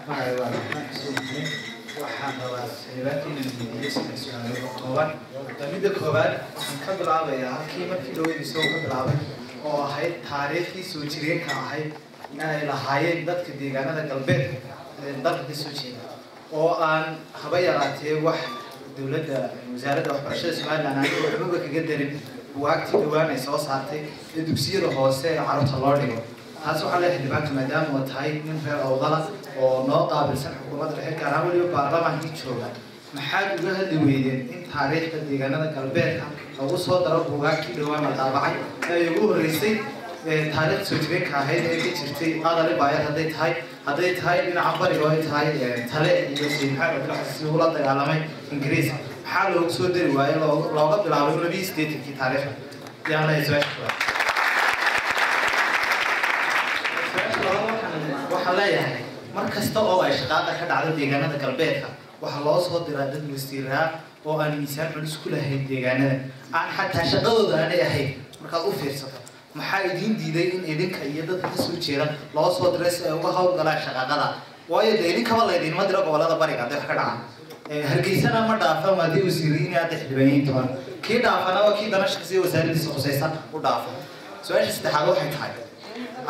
waxaan rabaa xildhibaanka inaan weydiiyo saddex su'aalood oo kooban. Midda koowaad waxaan ka bilaabayaa halkii markii dhaweydiisa uu ka bilaabay oo ahayd taariikhdii soo jireenka ahayd in ay lahaayeen dadka deegaanada galbeedka dalka ka soo jeeda oo aan haba yaraatee wax dowladda wasaaradda waxbarashada Soomaaliland aan waxba kaga darin buugaagtii dhawaan ay soo saartay ee dugsiyada hoose ee carruurta loo dhigo. taas waxaa leeyahay xildhibaanka maadaama uu tahay nin reer Awdala oo noo qaabilsan xukuumadda dhexe gaar ahaan weliba baarlamaankii jooga maxaad uga hadli weydeen in taariikhda deegaanada galbeedka lagu soo daro buugaagtii dhawaan la daabacay ee ugu horreysay taariikh soo jireenka ahayd ee ka jirtay Adale Baayar hadday tahay dhinaca bariga oo ay tahay Tale iyo Sayxaad oo kala si ula dagaalamay Ingiriis maxaa loogu soo dari waayay looga bilaabay 28kii taariikhda yaan la isweydiiyay waxaa leeyahay mar kasta oo ay shaqada ka dhacdo deegaanada galbeedka waxa loo soo diraa dad wasiiraa oo aan miisaan culus ku lahayn deegaanada aan xataa shaqadooda aanay ahayn markaad u fiirsato maxaa idin diiday in idinka iyo dadka ka soo jeeda loo soo diray si ay uga hawlgalaan shaqada waayo idinkaba laydinma diro gobolada bariga hadday wax ka dhacaan hargeysana ma dhaafo maadii wasiiriin aad xildhibaaniin toban kii dhaafana waa kii danashka si wasaaraddiisa khusaysan u dhaafo su-aasha saddexaad waxay tahay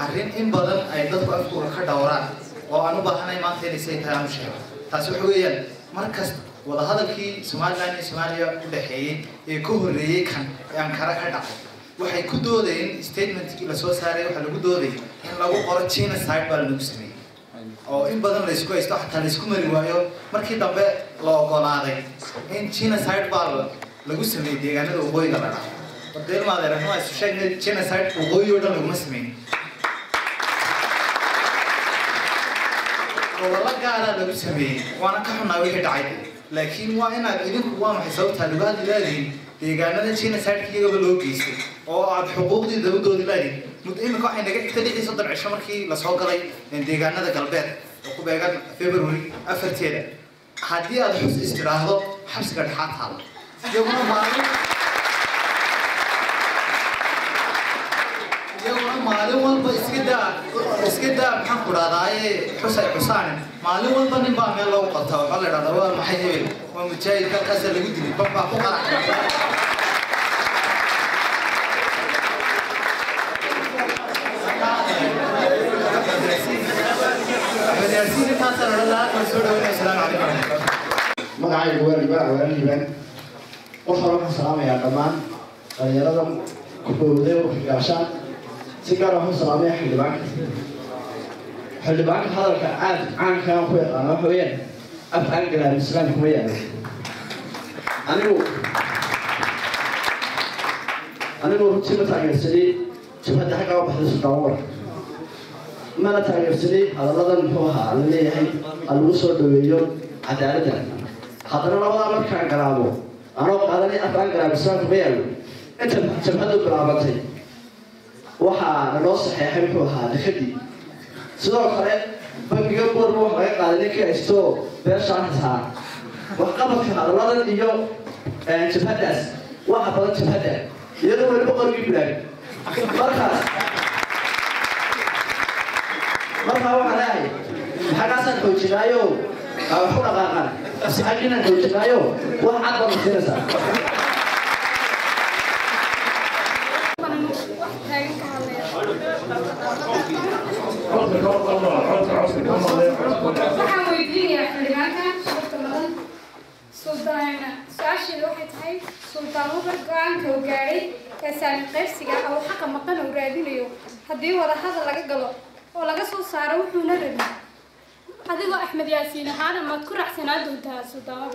arrin in badan ay dadku afkooda ka dhowraan oo aan u baahanahay maanta inay say tahay aan u sheego taasi waxa weeyaan markasta wadahadalkii Soomaaliland iyo Soomaaliya u dhaxeeyay ee ka horreeyay kan ee Ankara ka dhacay waxay ku doodayeen statementkii la soo saaray waxa lagu dooday in lagu qoro genocide baa lagu sameeyay oo in badan la isku haysto xataa la isku mari waayo markii dambe la ogolaaday in genocide baa lagu sameeyay deegaanada waqooyiga la dhaxay wadeel maadeerano ay sheegay genocide waqooyi oo dhan lagu sameeyay والله قال هذا بسميه وأنا كحنا وجه دعيت لكن وأنا إذا هو ما حسوت هالوقت لذي يجانا شيء نسأل كي قبل لوجيس أو عاد حقوق دي دود لذي متأمل كأحنا نجح تدري صدر عشرة كي لسوق لي إن يجانا ذا قلبات وكبيعان فبراير أفرتيرة هذه هذا حس استراحة حس قد حات هذا يوم maalin walba iska daa maxaan ku raadaaye xusaan maalin walba nin baa meel loogu qabtaa waxaa la yidhahdaa waa maxay hebel waa mujaahid halkaasa lagu dilay bambaa ku qarax magacaygu waa liibaan waxaan salaamayaa dhammaan dhalinyarada ku dhowday waxgaashaan si gaar ah waxaan salaamayaa xildhibaanka hadalka caankaan ku yaqaana waxa weeyaan af angalaad islaam kuma yaalo anigu runtii ma taageersaday jabhadda xagga u baxday Suudaan mana taageersaday hadaladan muxuu ahaa la leeyahay lagu soo dhaweeyo cadaaladda haddana labadaa markaan garaabo anoo qaadanay af angalaad islaam kuma yaalo inta jabhaddu bilaabatay waxaa naloo saxeexay muxuu ahaa dekadii sidoo kale bangiga boorma wax laga qaaday ninkii haysto beeshaan hasaa waxqabadka hadaladan iyo jabhaddaas waxa badan jabhadda iyadoo weliba qorgii bilaag markaa waxaa leeyahay maxagaasaan xoojinaayo wax u dhaqaaqaan asxaaginaan xoojinaayo wax cad baa masinaysaa waxaan weydiinayaa xildhibaanka shaqta badan Suldaan su-aasheedu waxay tahay Suldaan Umar go-aanka uu gaadhay ee saamin qaybsiga oo xaqa maqan uu raadinayo haddii wada hadal laga galo oo laga soo saaro wuxuuna rabin adigoo Axmed Yaasiin ahaan maad ku raacsanaa doontaa Suldaan Umar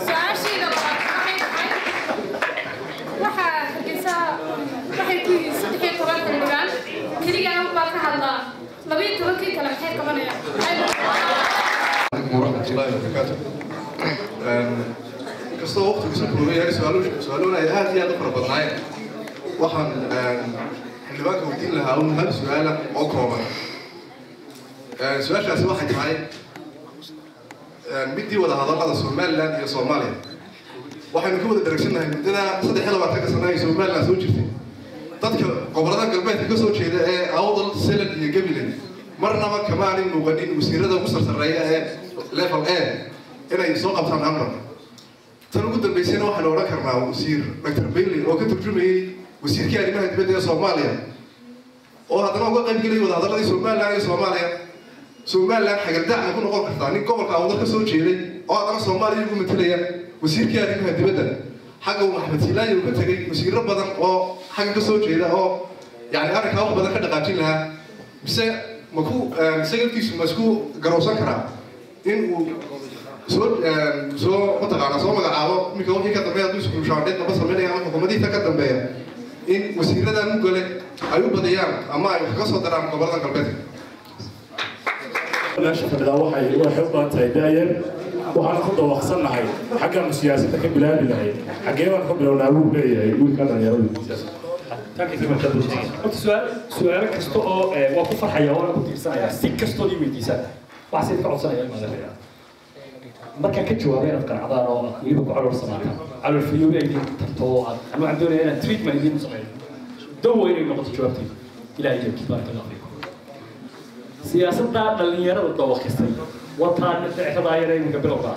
su-aasheeda waxay tahay waxay ku yihiin 13 xildhibaan keligaa baa ka hadlaa 12 kale maxay qabanayaan ورحمة الله وبركاته. كسر وقت بسبب يعني سؤالنا هذه ضفر بضعين. وحن اللي باكو بدين لها أول هذا سؤال عقربة. سؤال شخصي واحد معي. بدي ولا هذا قضى Somaliland يا Soomaaliya. waxaynu ka wada daragsanahay mudada 3 sano ay Somaliland soo jirtay dadka gobolada galbeedka ka soo jeeda ee Awdal Salad iyo Gabiley marnaba kamaanin muuqanin wasiirada ugu sarsareeya ee level A inay soo qabtaan amran tan ugu dambeysayna waxaan odhan karnaa wasiir Dr. Bailey oo ka turjumayay wasiirkii arrimaha dibadda ee Soomaaliya oo haddana uga qayb galay wadahadalladii Soomaaliya iyo Soomaaliland xagaldaac ku noqon kartaa nin gobolka waddan ka soo jeeday oo haddana Soomaaliya ugu matalaya wasiirkii arrimaha dibadda xagga Maxamed Silaayo uu ka tagay wasiirro badan oo xagga ka soo jeeda oo yani arrinka wax badan ka dhaqaajin lahaa mise isagalkiisu ma isku garowsan karaa in uu soo magacaabo iminka wixii ka dambeeya hadduu isku shaandheed lama sameynaya ama xukuumadiinta ka dambeeya in wasiiradan u gale ay u badiyaan ama ay wax ka soo daraan gobolada galbeedka meesha fadhidaa waxay u baahan tahay daayar waxaan ku dawaqsannahay xaggan siyaasadda ka bilaabi lahay xaggee baan ka bilownaa buu leeyahay wiilka dhalinyarada سؤال كستو وقف الحياة وأنا كنت إنسان سيك كستو دي ويديسان وحسيت كعصنا يا المدرسة ما كان كجوابين أفكار عضارة ويبقوا على الصناعة على الفيول اللي تطوع أنا عندنا هنا تريتمنت دي مصمم دو وين نقطة جوابتي إلى أي كيف بارك الله فيكم سياستنا اللي يرى الضوء خستي وطن اعتباري من قبل الله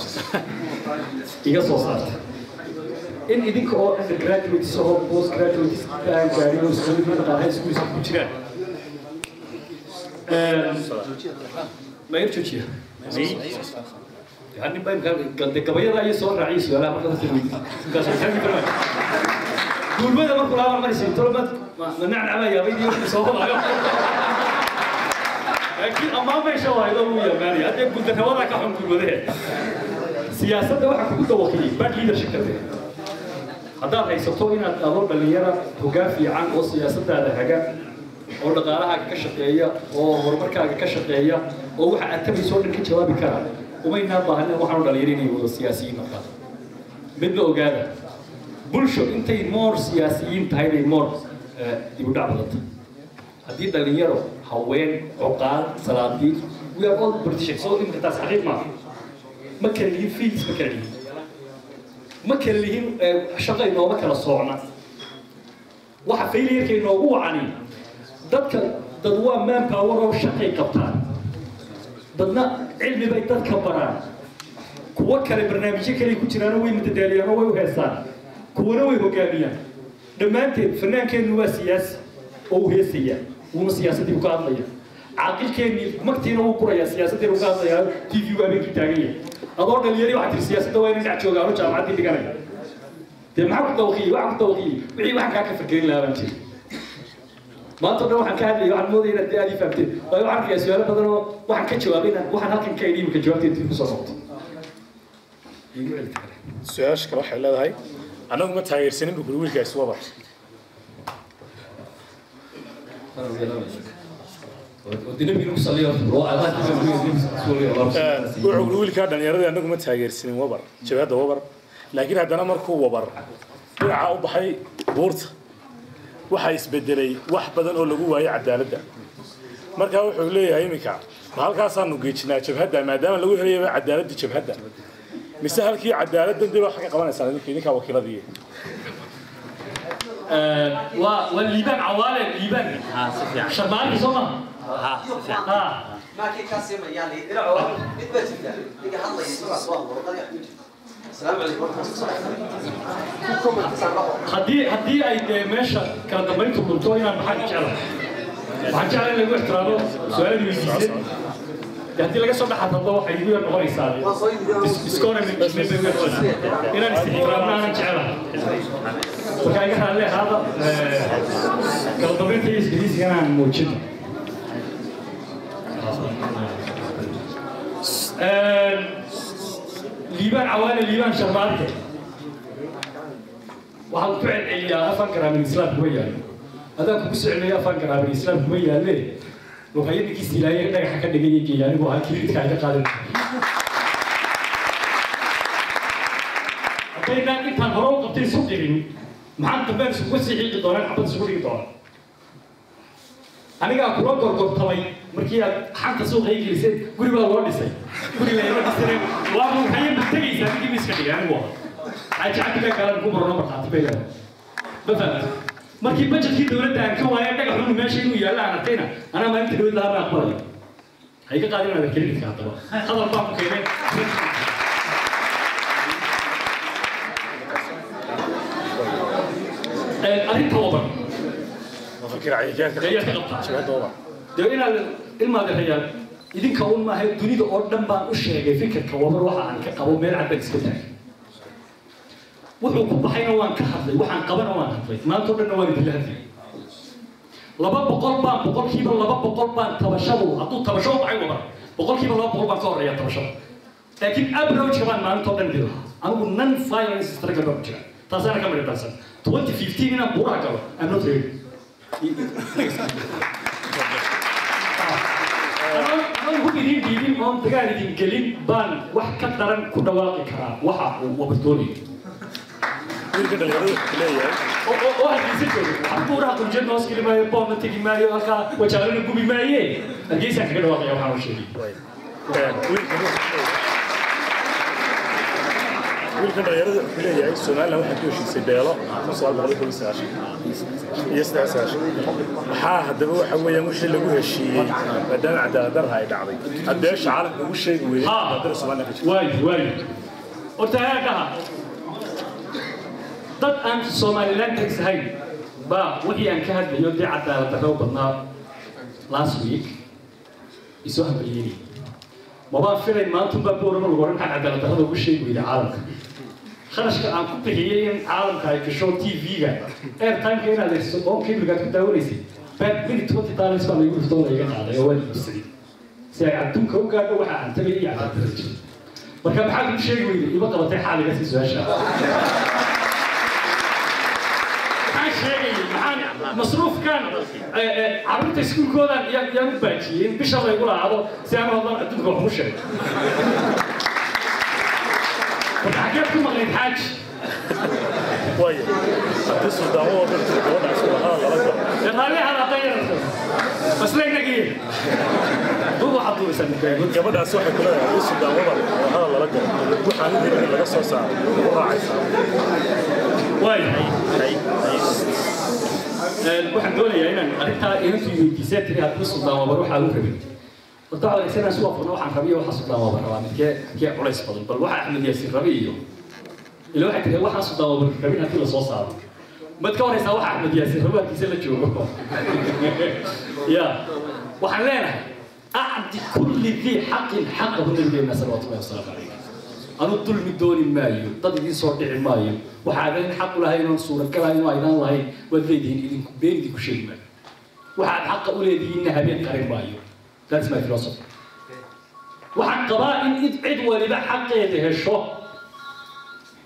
إيه صوصات إن إذا كو undergraduate سو post graduate كان يوصل من هاي سكول كتير ما يرجع يعني بايم قال دكابيا لا يسوى رئيس ولا ما كان تسوي قال كم كمان دول ما ما كلها ما يصير ترى ما نعنى ما يبي يسوى لكن أمام ما يسوى هذا هو يعني هذا كنت تهوى ذاك حكم كل ده سياسة ده واحد كنت وكيل بعد leadership كده هذا هيسوي إن الأمور بالليرة توقف عن السياسة هذا حاجة أو لقارها كشقية أو هرمركها كشقية أو حتى يسوي لك جواب كلام وما ينبه أنه وحنا دليلين والسياسيين مثلا بدو قاعدة بولشو أنت مور سياسيين تهاي مور يبدأ بلط هذه دليلة هوين عقال سلامتي we are all British so أنت تسحب ما كان لي فيلز ما كان لي شغل إنه ما كان الصوعنا واحد فيلير كأنه هو عني دوا مان باور وشقي قبطان dadna cilmi bay dadka baraan kuwa kale barnaamijyo kale ku jiraan way mutadaaliyaan way u heesaan kuwana way hogaamiyaan dhamaanteed fanaankeennu waa siyaasi oo u heesaya uu siyaasadii ku hadlaya aqalkeeni magtiina uu quraya siyaasadii uu ka hadlaya TV waa bigi taagaya adoo dhalinyari waxa tir siyaasadda waa inay dhac joogaan oo jaamacadii dhiganaya maxaa ku tawqiyi wixii waxa ka fikirin laabaan jir ما تقدر واحد كان لي واحد مودي ندي عليه فهمتي واحد يا سؤال بدل واحد كجوابنا واحد هلكن كايدي وكجوابتي انت بصوت سؤال شكرا حلا هاي انا ما تايرسين بقول ويلك اسوا بس ودينا بينو صليا رو انا بقول ويلك دنيرده anagu ma taageersin wabar jabada wabar laakiin hadana markuu wabar waxa u baxay buurta waxa isbedelay wax badan oo lagu waayay cadaaladda marka wuxuu leeyahay imika halkaas aanu geejinaa jabhadda maadaama lagu helayo cadaaladda jabhadda mise halkii cadaaladda dib wax ka qabanaysaa idinka wakiiladii والليبان عوالي الليبان شمال سوما ما كي كاسيم يعني إلى عوالي بتبجد تيجي حظي يسمع صواب وقال السلام عليكم هدي أي ماشى كان دمرته كنتوينا بحاجة جعله بحاجة جعله اللي احترامه سؤال بيجي هدي لقى صبح حتى الله حيقول إنه هو يسال إسكونه من بيقول إنا نستحقرنا أنا جعله وكان يقول له هذا كان دمرته يسكريس كان موجود ليبان عوالي ليبان شمالته وحال فعل إليا أفكر من الإسلام كويا هذا كبسع لي أفكر من الإسلام كويا ليه وخيرني كيسي لا يقدر حكا دقيقي يعني وهل كيف كايدا قادم أبدا أنت هنروق قبتين سوقين محان تبان سوق سيحي قدوان حبت سوقي قدوان أنا قاعد أقول طبعا مركيا حتى سوق هيك لسه قولي بقى الله لسه قولي لا يروح يستلم وأبو خير بتجي سامي مسكين يعني واحد عجبك كلام كبر نمر خاطبه بفهم مركي بجت في دولة أنك ويا تك حلو ماشي ويا لا أنا تينا أنا ما أنت دولة لا أقبل هيك قاعدين على الكلمة كاتبة هذا الباب كيني أريد توبة فكر عيجات شباب دوبا دعينا الماضي الرجال إذا كون ما هي الدنيا أردن بان أشياء فكر كوابر واحد عن كقبول ميل عبد السكتاك وحكم بحين وان كهذي وحن قبنا وان هذي ما تقول نواري بالهذي لباب بقول كيبر لباب بقول بان تبشروا أطول تبشروا بعين وبر بقول كيبر لباب بقول بان كور يا تبشروا لكن أبروج كمان ما تقول نديره أنا نون فايلنس استرجع بروج تزارك كم ريبرسن 2015 أنا بورا كلام I'm not ready أنا هو بيدين هم تقال يدين قليل بان واحد كترن كنا واقع كرا واحد وبتقولي يمكن الغريب كليه واحد يسيطر عبورة كل جد ناس كلمة يبغى من تيجي معي وكا وشغلنا نقوم بمايه الجيش كده واقع وحنا شيء wiilkan dhalinyarada wuxuu leeyahay Soomaaliland waxa ku heshiisay beelo maxaa haddaba waxa weeyaan wixii lagu heshiiyey maadaama cadaalad darro ay dhacday haddii shacabku ugu sheegi weeyay cadaalad Soomaaliland waay ortaaga dad aan Soomaaliland tagay ba wixii aan ka hadlayo dii cadaalad darro badnaa last week isoo habayay ما بافرين ما أنتم بقولوا من الغرب حق عدالة هذا وش شيء ويدا عالم خلاص كان عم كبيرين عالم كاي كشو تي في كا إير تايم كنا لسه أو كيف بقى تداول يسي بعد من 20 طالع اسمه يقول في طول يجي هذا هو المسري سيعدون كم كان واحد عن تبي على الدرجة وكان حاجة وش شيء ويدا يبقى قبضة حالة بس يسويها مصروف كان عرفت سكول كولا يا مباشرين بشر يقول هذا سامع الله أدنى وحوشه وحكيتكم غير حاج وايد تسوى دعوة بالوضع سبحان الله هذا على طير بس لين نجيب هو حطوا يسمى قلت قبل أسوح كلها تسوى دعوة سبحان الله رجع وحنا ندير اللي قصة ساعة وراعي ساعة وايد waxaan doonayaa inaan arinta intii diisaatri aad ku soo waxa uu rabay wadada isna soo qofna waxaan rabiyo waxa soo daawada rabaa midkee culays badan bal waxa Axmed Yaasiin rabiyo ila waxa kale waxa soo daawada rabin intii la soo saaro mid ka horeysa waxa Axmed Yaasiin rabaadkiisa la joogo ya waxaan leenahay a'di kulli dhi haqqin haqqahu nabiga sallallahu alayhi wasallam أنا طول مدوني مايو تدري صور دعي مايو وحابين حق لها ينون صورة كلا ينون أيضا لها والذين إذن بين ذي كشيء ما وحاب حق أولادي إنها بين قريب مايو that's my philosophy وحق قبائل إد ولبا حق يده الشو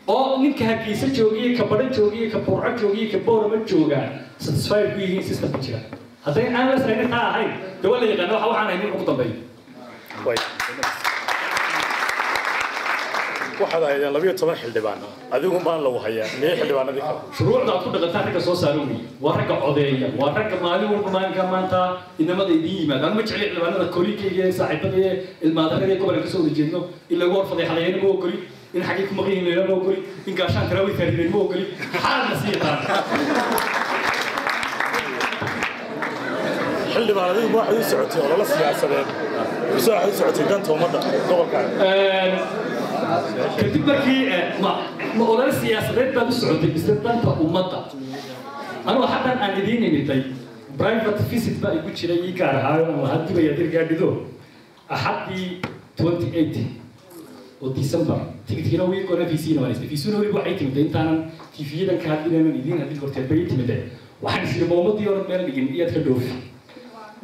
أو نك هكيسة جوجية كبرة جوجية كبورة جوجية كبورة من جوجا satisfied being system بتشلا هذين أنا بس هنا تها هاي دول اللي قالوا حوا عنا هني نقطة بين waxaad ahaydeen 12 xildhibaan adigu baan lagu hayaa mee xildhibaanadii kale shuruucda ku dhaqantaa ragga soo saarumi waa ragga codeeya waa ragga maalin walba maalinka maanta inamada idin yimaadaan ma jecel xildhibaanada koolinkayga ee saaxiibada ilmaadareed ee gobolka soo wareejino ila goor fadeexadeeyna ma ogoli in xaqii ku maqan yihiin ma ogoli in gaashaan tarawih taariikh ma ogoli xaal nasiixa xildhibaanadu waxay u socotay olole siyaasadeed waxay u socotay danta ummadda gobolka kadib markii ma olole siyaasadeed baa u socotay mise danta ummadda anuu xataa aan idiin imitay private visit baa igu jiray ii gaar ahaayo ama haddiiba yadir gaadhido axaddii 2018 oo December tigidkiina wii qoran fiisiina waan isla fiisuuna weli waxay timid intaanan TV-yadan ka hadlinaynan idiin haddii horteed bay timid waxaan isla moomadii hore meel dhigin iyaad ka dhoofi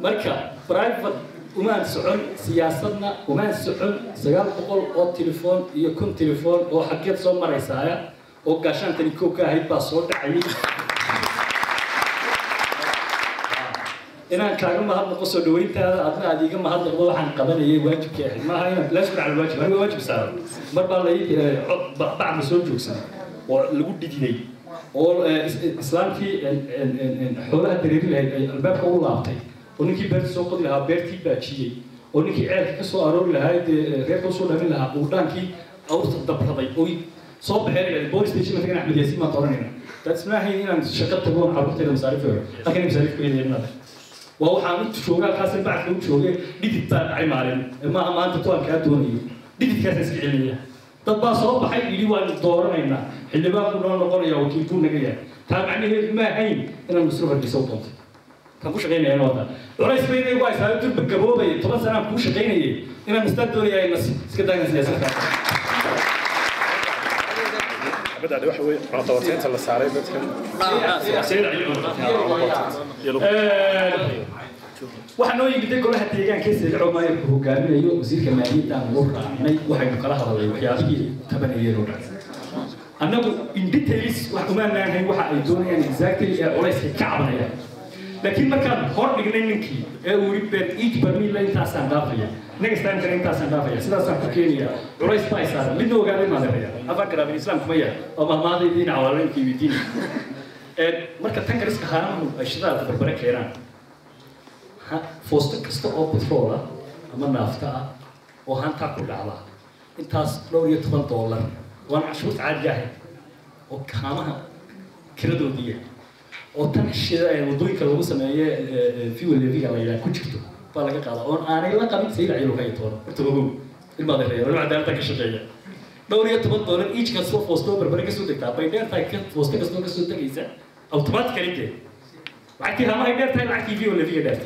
marka private وما سعون سياستنا وما سعون سجال بقول أو تليفون يكون تليفون أو حكيت صوم رئيسايا أو كاشان تنيكوكا هيد باسورد عيني إنا كانوا ما هذا قصة دوين ترى أثناء هذيك ما هذا قضوا عن قبل هي واجب كاحد ما هي لا شكر على الواجب هو واجب سار مرة الله يجي بعد مسؤول جوكسا والجود دي أو إسلام في حولها تريد الباب أول لابتي ونكي بيرت سوق لها بيرتي باتشي ونكي عارف كسو أرول لها غير كسو لها لها ودانكي أو تدبرضي أوي صوب هاي البوليس ستيشن مثلا أحمد ياسين ما طرنينا تسمع هي هنا شقت تبون عرفت المصاريف لكن المصاريف كويسة هنا ووحنا شوقا كاسن بعد لو شوقا ديدت بان عمالين ما أنت توان كاتوني ديدت كاسن سكيلية تبى صوب حي اللي هو الدورنا اللي بقى كنا نقول يا وكيل كنا جيا تابعني ما هين أنا مسروق بصوتهم كوش غيني أنا وضع رئيس بيني وايس هذا تربك جبوبي طبعا أنا كوش غيني أنا مستدوري يا ناس سكتانا سياسة بدأ ده وحوي رطوتين تلا سعري بدهم سيد عليهم waxaan oo yimid golaha deegaanka Sicilco Maayir hogaaminayo wasiirka maaliyadda aan ugu raacnay waxaynu kala hadalnay waxyaabihii tabanayeen oo dhan annagu in details wax uma nahay waxa ay doonayaan exactly ee culayska ka cabanayaan laakiin markaan hor dhignay ninkii ee uu ribeen each barmiil intaasaan dhaafaya next time kan intaasaan dhaafaya sidaasaan ku keenaya culays baa isaaran midna ogaaday maadaya afar garab islaam kuma yahay oo mahmaaday diin awaalanki widiin marka tan kaliska haanahu ay shidaalka barbara keenaan فوستك كستو بترول أما نافتا وهانتا كلها انتاس لو $100 وانا عشوت عاد جاهي وكامها كردو دي وتنشي ودوي كلو سميه في اللي فيها لا كنتو فلا قاعده اون انا لا قبل سيل عيلو هي تور ارتبو الماضي غير ولا عدالتك الشقيه لو $100 ايش كسو فوستو بربرك سو دكتا بايدر تاك فوستك كسو تكيسا اوتوماتيكلي بعد كده ما يقدر تلعب في ولا فيها دارت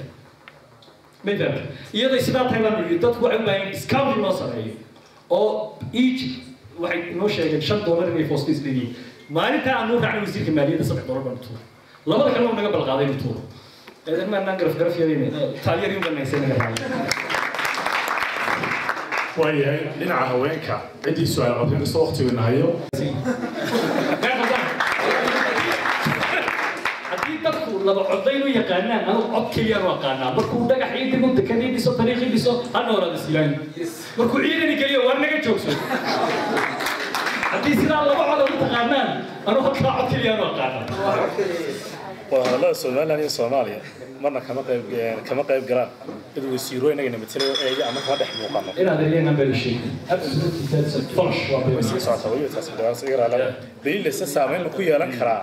مثلا يدا سيدا تايلاند يدتكو عمباين ديسكاونت نو سميه او ايش واحد نو شيء $5 اني فوستيس بدي maalinta aanu raacay wasiirka maaliyadda $7 baan tuuro labada kale oo naga balqaaday inuu tuuro eedan ma anaan garaf yeelin taageer in banaysan naga raacay waayahay dhinaca haweenka cidii su'aal qabtay soo waqtigeena hayo haddii dadku laba codayn u yaqaanaan anu cod keliya u aqaanaa markuu dhagax ciidigu dekadii dhiso tariikhii dhiso hana walaad islaan markuu ciidani geliyo war naga joogso haddii sidaa laba cod u taqaanaan anu halkaa cod keliya u aqaanaa والله Soomaaliya iyo Soomaaliya marna kama qayb galaan dad wasiiro inaga matalayo ee ama ka dhex muuqano inaad leeyahay bal shay absolutely that's a function waa wasiir saasawiyo taas yaraala biil la saameyn ku yeelan kara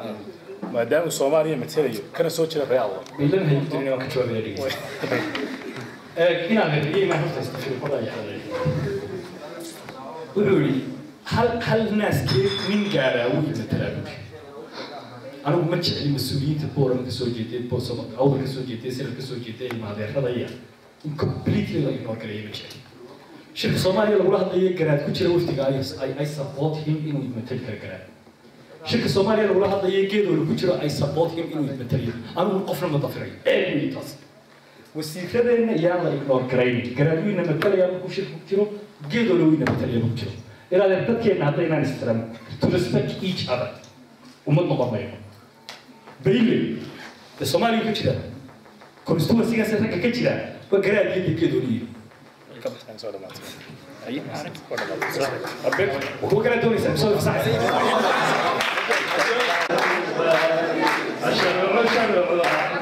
maadaama Soomaaliya matalayo kana soo jira real biilan hay jirina ka jawaabay inaad leeyahay ma hafta istafiir qodaya wuxuu hal naas min gaara uu matalayo أنا ما تشعل مسؤولية البورم كسوجيتي بوسم أو كسوجيتي سير كسوجيتي ما هذا خذايا completely لا ينور كلام مشكلة شركة الصومالية لو راح ضيق جراد كل شيء وفتي I support him إنه يمثل كجراد شركة الصومالية لو راح ضيق جد ولا كل شيء I support him إنه يمثل أنا قفنا من ضفري أي تاس والسيكرة إن يلا ينور كلام جرادوي نمثل يا كل شيء كتير جد ولا ينمثل يا كتير إذا لم تكن نعطينا نستلم to respect each other ومن مقامين بيلي الصومالي كتير كونستوما سيجا سيرك كتير وقرأ يدي كدوني أي أبيك وهو كان دوني سامسون صح أشرع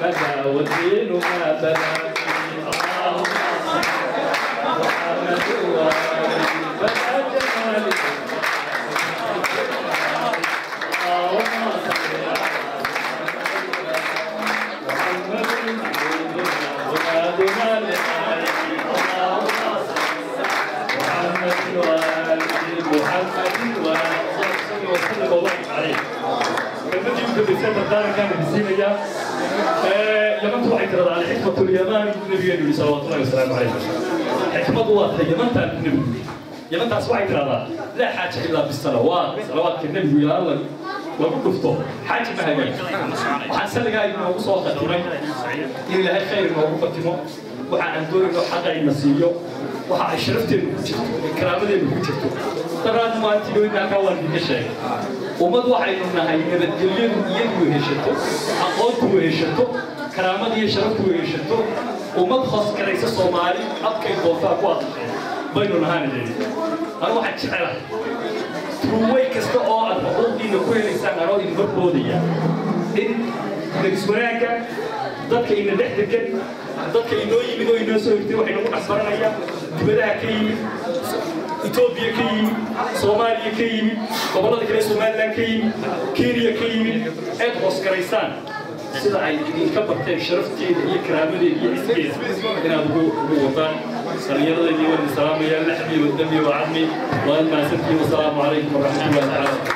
بدا والدين ما بدا يمن واحد رضى على حكمة اليمن النبي صلى الله عليه وسلم حكمة الله يمن النبي يمن واحد رضى لا حاجة إلا بالصلوات صلوات النبي يا الله وقفته حاجة ما هي وحن سلقا إنه وصوخة إلى هالخير موقفتهم وحن ندور إنه حقا النسيو وحن شرفت الكلام اللي بوجهته ترى ما تقول إنك أول بكشة وما واحد إنه هاي نبتدلين يدو هشته أقولته هشته كرامة يشرفته هشته وما خاص كرئيس الصومالي أبكي دوفا قوات بيننا هاني جدي أنا واحد شعره تروي كسته أو الحقوق إنه كل إنسان أراد إنه برودية إن نسمعك ضدك إنه دحتك ضدك إنه يمدو إنه سوي تروح إنه أسبرنا يا بدأ كي إثيوبيا كي صوماليا كي قبلة كلا صوماليا كي كينيا كي أدرس كريسان sida ay idinka barteen sharafteeda iyo karaamadeeda iyo iskeeda inaad ugu wadaan dhallinyarada iyo wadi salaamaya laxmi wadami wacadmi waan mahadsantihiin wasalaamu calaykum waraxmatullahi tacaala